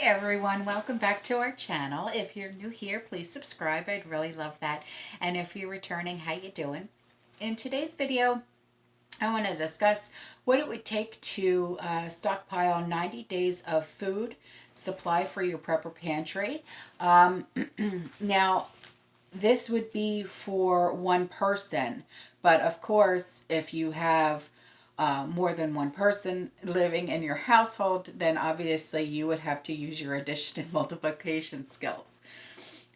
everyone, welcome back to our channel. If you're new here, please subscribe. I'd really love that. And if you're returning, how you doing? In today's video, I want to discuss what it would take to stockpile 90 days of food supply for your prepper pantry. Now, this would be for one person, but of course, if you have more than one person living in your household, then obviously you would have to use your addition and multiplication skills,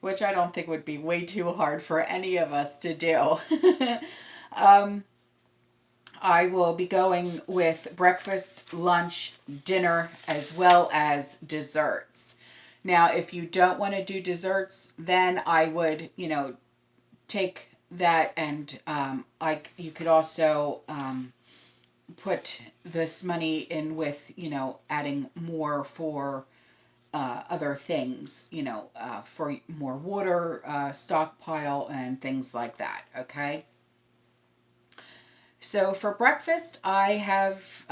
which I don't think would be way too hard for any of us to do. I will be going with breakfast, lunch, dinner, as well as desserts. Now, if you don't want to do desserts, then I would, take that and you could also put this money in with, adding more for other things, for more water, stockpile, and things like that, okay? So for breakfast, I have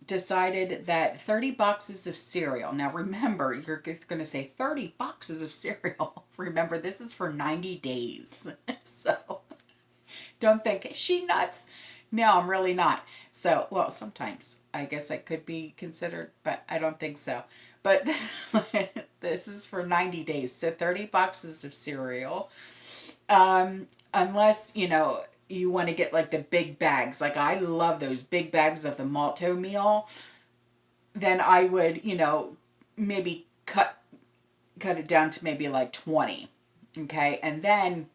decided that 30 boxes of cereal. Now remember, you're going to say 30 boxes of cereal. Remember, this is for 90 days. So don't think, is she nuts? No, I'm really not. So, well, sometimes I guess I could be considered, but I don't think so. But this is for 90 days. So 30 boxes of cereal. Unless, you want to get like the big bags. Like I love those big bags of the malto meal. Then I would, maybe cut it down to maybe like 20. Okay? And then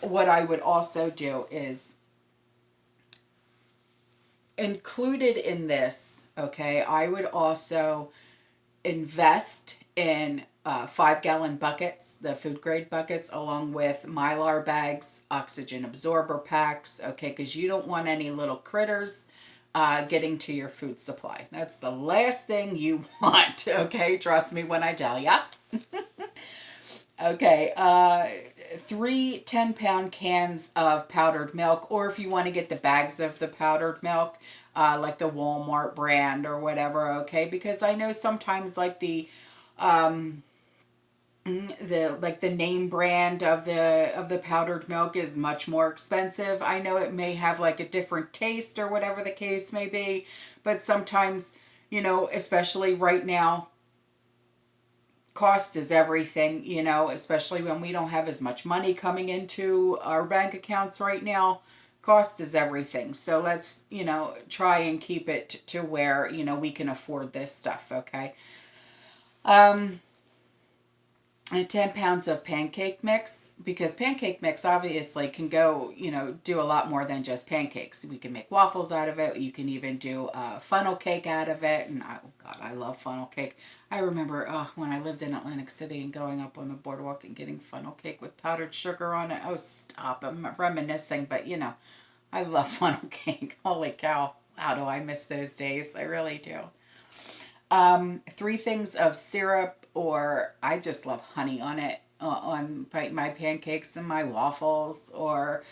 what I would also do is included in this, okay, I would also invest in 5-gallon buckets, the food grade buckets, along with Mylar bags, oxygen absorber packs, okay, because you don't want any little critters getting to your food supply. That's the last thing you want, okay? Trust me when I tell ya. Okay, 3 10-pound cans of powdered milk, or if you want to get the bags of the powdered milk, like the Walmart brand or whatever, okay? Because I know sometimes like the name brand of the powdered milk is much more expensive. I know it may have like a different taste or whatever the case may be, but sometimes, especially right now, cost is everything, especially when we don't have as much money coming into our bank accounts right now. Cost is everything. So let's, try and keep it to where, we can afford this stuff, okay? 10 pounds of pancake mix, because pancake mix obviously can go, do a lot more than just pancakes. We can make waffles out of it. You can even do funnel cake out of it. And oh God, I love funnel cake. I remember when I lived in Atlantic City and going up on the boardwalk and getting funnel cake with powdered sugar on it. Oh, stop. I'm reminiscing, but I love funnel cake. Holy cow. How do I miss those days? I really do. 3 things of syrup, or I just love honey on it, on my pancakes and my waffles, or,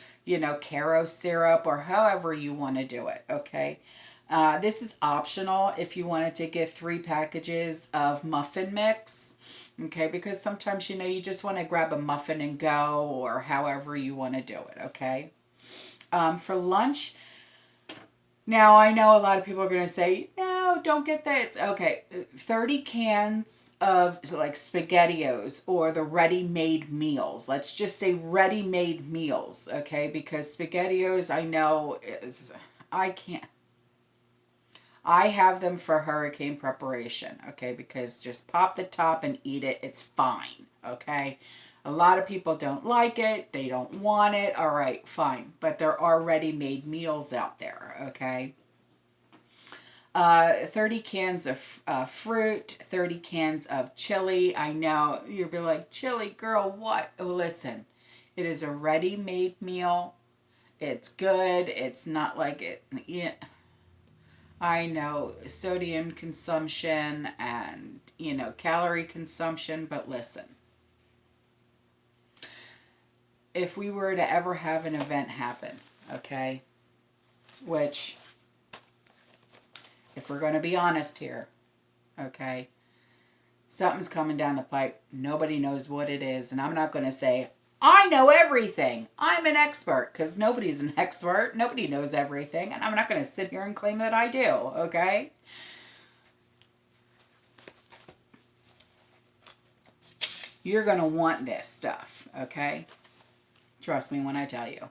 Caro syrup, or however you want to do it, okay? This is optional if you wanted to get 3 packages of muffin mix, okay? Because sometimes, you just want to grab a muffin and go, or however you want to do it, okay? For lunch, now, I know a lot of people are going to say, no, don't get that. Okay, 30 cans of like SpaghettiOs or the ready-made meals. Let's just say ready-made meals, okay? Because SpaghettiOs, I know, I can't. I have them for hurricane preparation, okay? Because just pop the top and eat it. It's fine, okay? A lot of people don't like it. They don't want it. All right, fine. But there are ready-made meals out there, okay? 30 cans of fruit, 30 cans of chili. I know you'll be like, chili, girl, what? Oh, listen, it is a ready-made meal. It's good. It's not like it. Yeah, I know sodium consumption and, calorie consumption, but listen. If we were to ever have an event happen, okay, which, if we're going to be honest here, okay? Something's coming down the pipe. Nobody knows what it is. And I'm not going to say, I know everything. I'm an expert, because nobody's an expert. Nobody knows everything. And I'm not going to sit here and claim that I do, okay? You're going to want this stuff, okay? Trust me when I tell you.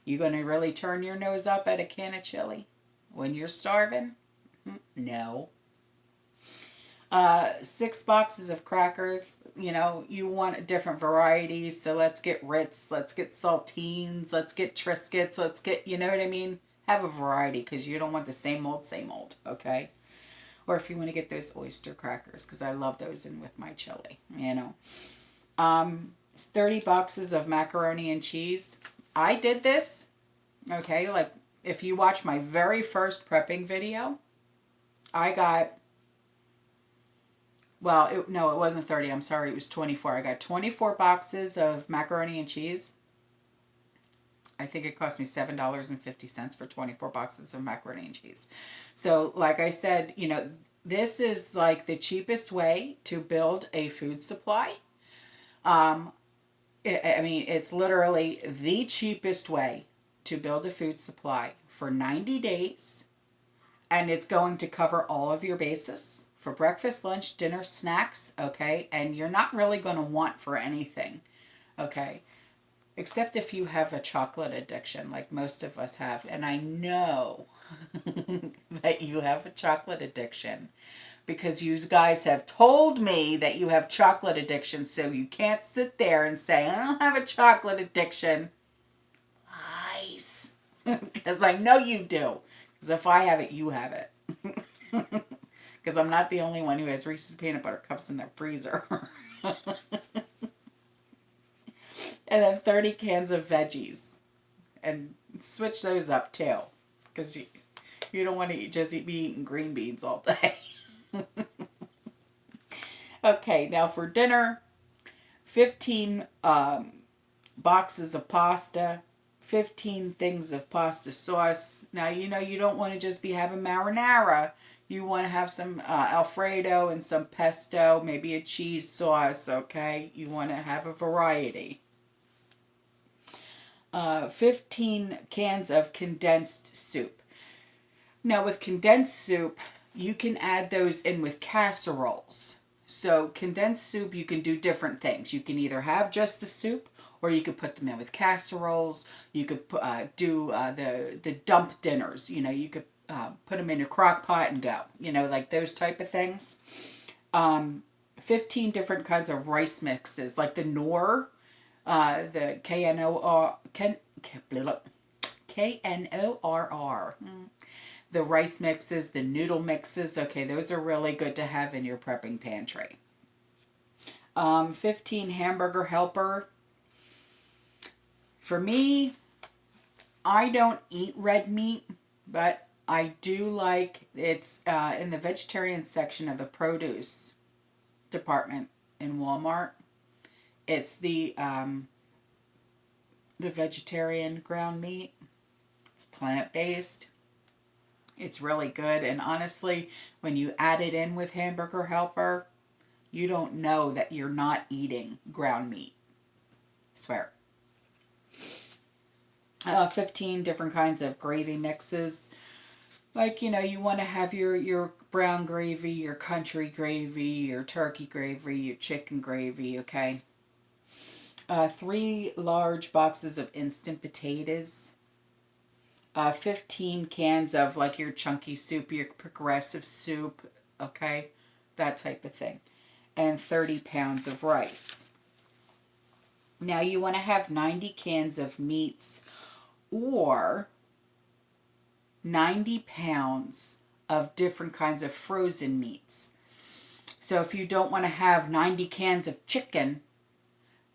You going to really turn your nose up at a can of chili when you're starving? No. 6 boxes of crackers. You know, you want different varieties. So let's get Ritz. Let's get saltines. Let's get Triscuits. Let's get, you know what I mean? Have a variety, because you don't want the same old, okay? Or if you want to get those oyster crackers, because I love those in with my chili, you know. 30 boxes of macaroni and cheese. I did this, okay, like if you watch my very first prepping video, I got, well, no, it wasn't 30. I'm sorry. It was 24. I got 24 boxes of macaroni and cheese. I think it cost me $7.50 for 24 boxes of macaroni and cheese. So, like I said, you know, this is like the cheapest way to build a food supply. I mean, it's literally the cheapest way to build a food supply for 90 days. And it's going to cover all of your bases for breakfast, lunch, dinner, snacks, okay? And you're not really going to want for anything, okay? Except if you have a chocolate addiction, like most of us have. And I know that you have a chocolate addiction, because you guys have told me that you have chocolate addiction. So you can't sit there and say, I don't have a chocolate addiction. Lies. Because I know you do. Because if I have it, you have it. Because I'm not the only one who has Reese's peanut butter cups in their freezer. And then 30 cans of veggies. And switch those up too. Because you don't want to just be eating green beans all day. Okay, now for dinner, 15 boxes of pasta, 15 things of pasta sauce. Now, you know, you don't want to just be having marinara. You want to have some Alfredo and some pesto, maybe a cheese sauce, okay? You want to have a variety. 15 cans of condensed soup. Now, with condensed soup, you can add those in with casseroles. So condensed soup, you can do different things. You can either have just the soup, or you could put them in with casseroles. You could do the dump dinners. You know, you could put them in a crock pot and go. You know, like those type of things. 15 different kinds of rice mixes, like the Knorr, the Knorr. The rice mixes, the noodle mixes. Okay, those are really good to have in your prepping pantry. 15 hamburger helper. For me, I don't eat red meat, but I do like, it's in the vegetarian section of the produce department in Walmart. It's the vegetarian ground meat. It's plant-based. It's really good, and honestly, when you add it in with hamburger helper, you don't know that you're not eating ground meat. I swear. 15 different kinds of gravy mixes. Like, you know, you want to have your brown gravy, your country gravy, your turkey gravy, your chicken gravy, okay? 3 large boxes of instant potatoes. 15 cans of like your chunky soup, your progressive soup, okay? That type of thing. And 30 pounds of rice. Now you want to have 90 cans of meats or 90 pounds of different kinds of frozen meats. So if you don't want to have 90 cans of chicken,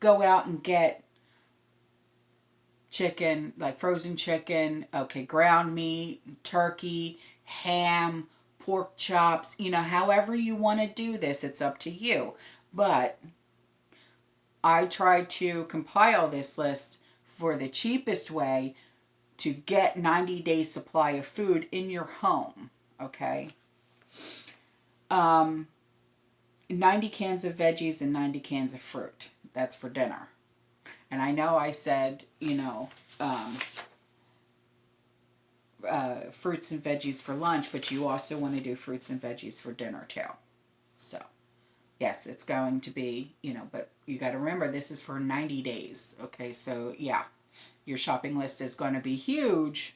go out and get chicken, like frozen chicken, okay, ground meat, turkey, ham, pork chops, you know, however you want to do this, it's up to you. But I tried to compile this list for the cheapest way to get 90-day supply of food in your home, okay? 90 cans of veggies and 90 cans of fruit. That's for dinner. And I know I said, fruits and veggies for lunch, but you also want to do fruits and veggies for dinner too. So, yes, it's going to be, but you got to remember this is for 90 days. Okay, so yeah, your shopping list is going to be huge,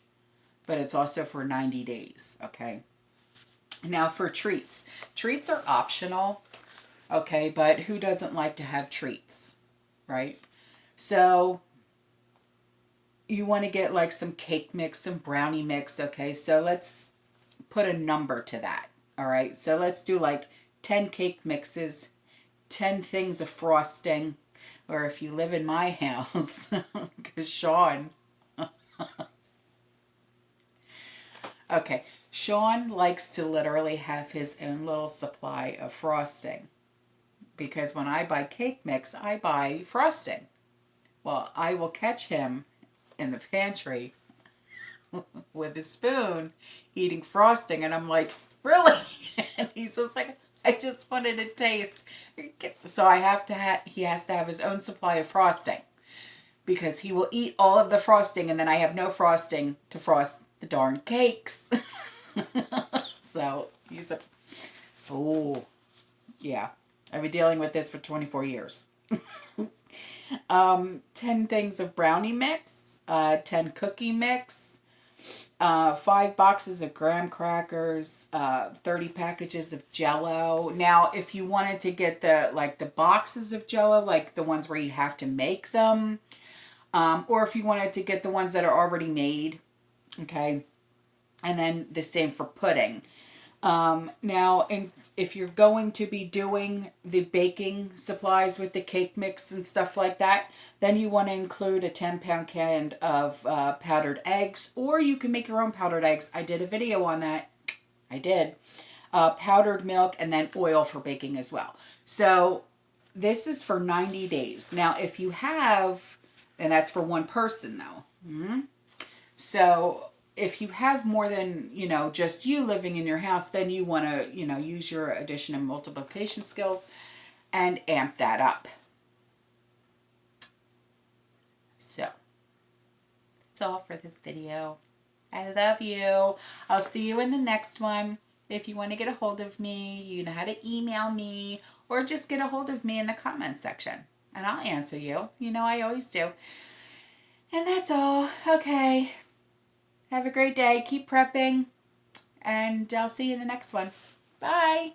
but it's also for 90 days. Okay. Now for treats. Treats are optional. Okay, but who doesn't like to have treats, right? So you want to get like some cake mix, some brownie mix. Okay, so let's put a number to that. All right, so let's do like 10 cake mixes, 10 things of frosting, or if you live in my house, because Sean, okay, Sean likes to literally have his own little supply of frosting. Because when I buy cake mix, I buy frosting. Well, I will catch him in the pantry with a spoon eating frosting, and I'm like, really? And he's just like, I just wanted to taste. So he has to have his own supply of frosting because he will eat all of the frosting, and then I have no frosting to frost the darn cakes. So he's a, oh, yeah. I've been dealing with this for 24 years. 10 things of brownie mix, 10 cookie mix, 5 boxes of graham crackers, 30 packages of Jell-O. Now, if you wanted to get the boxes of Jell-O, like the ones where you have to make them, or if you wanted to get the ones that are already made, okay, and then the same for pudding. Now, if you're going to be doing the baking supplies with the cake mix and stuff like that, then you want to include a 10-pound can of powdered eggs, or you can make your own powdered eggs. I did a video on that. I did. Powdered milk, and then oil for baking as well. So this is for 90 days. Now, if you have, and that's for one person though. Mm-hmm. So if you have more than, just you living in your house, then you want to, use your addition and multiplication skills and amp that up. So, that's all for this video. I love you. I'll see you in the next one. If you want to get a hold of me, you know how to email me or just get a hold of me in the comments section. And I'll answer you. I always do. And that's all. Okay. Have a great day. Keep prepping. And I'll see you in the next one. Bye.